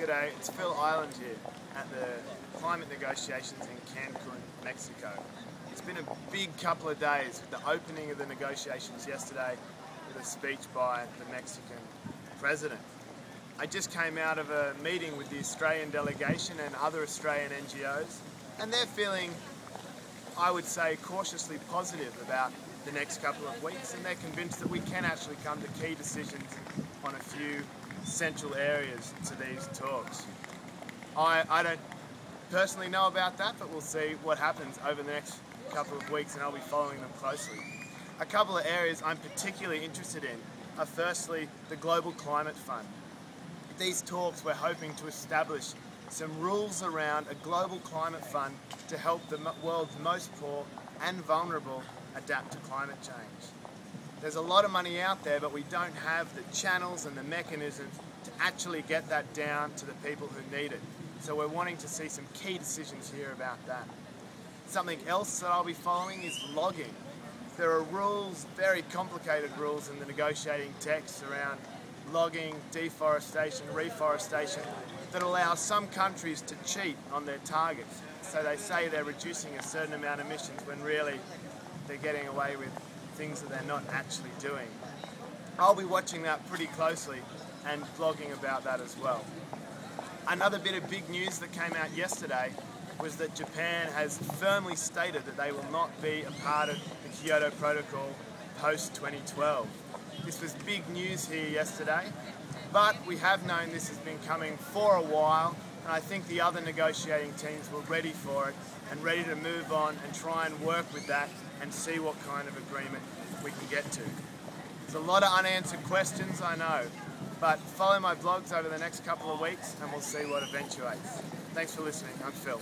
G'day, it's Phil Island here at the climate negotiations in Cancun, Mexico. It's been a big couple of days with the opening of the negotiations yesterday with a speech by the Mexican president. I just came out of a meeting with the Australian delegation and other Australian NGOs, and they're feeling, I would say, cautiously positive about the next couple of weeks, and they're convinced that we can actually come to key decisions on a few central areas to these talks. I don't personally know about that, but we'll see what happens over the next couple of weeks, and I'll be following them closely. A couple of areas I'm particularly interested in are firstly the Global Climate Fund. These talks we're hoping to establish some rules around a global climate fund to help the world's most poor and vulnerable adapt to climate change. There's a lot of money out there, but we don't have the channels and the mechanisms to actually get that down to the people who need it. So we're wanting to see some key decisions here about that. Something else that I'll be following is logging. There are rules, very complicated rules in the negotiating text around logging, deforestation, reforestation, that allow some countries to cheat on their targets. So they say they're reducing a certain amount of emissions when really they're getting away with things that they're not actually doing. I'll be watching that pretty closely and blogging about that as well. Another bit of big news that came out yesterday was that Japan has firmly stated that they will not be a part of the Kyoto Protocol post-2012. This was big news here yesterday, but we have known this has been coming for a while, and I think the other negotiating teams were ready for it and ready to move on and try and work with that and see what kind of agreement we can get to. There's a lot of unanswered questions, I know, but follow my blogs over the next couple of weeks and we'll see what eventuates. Thanks for listening. I'm Phil.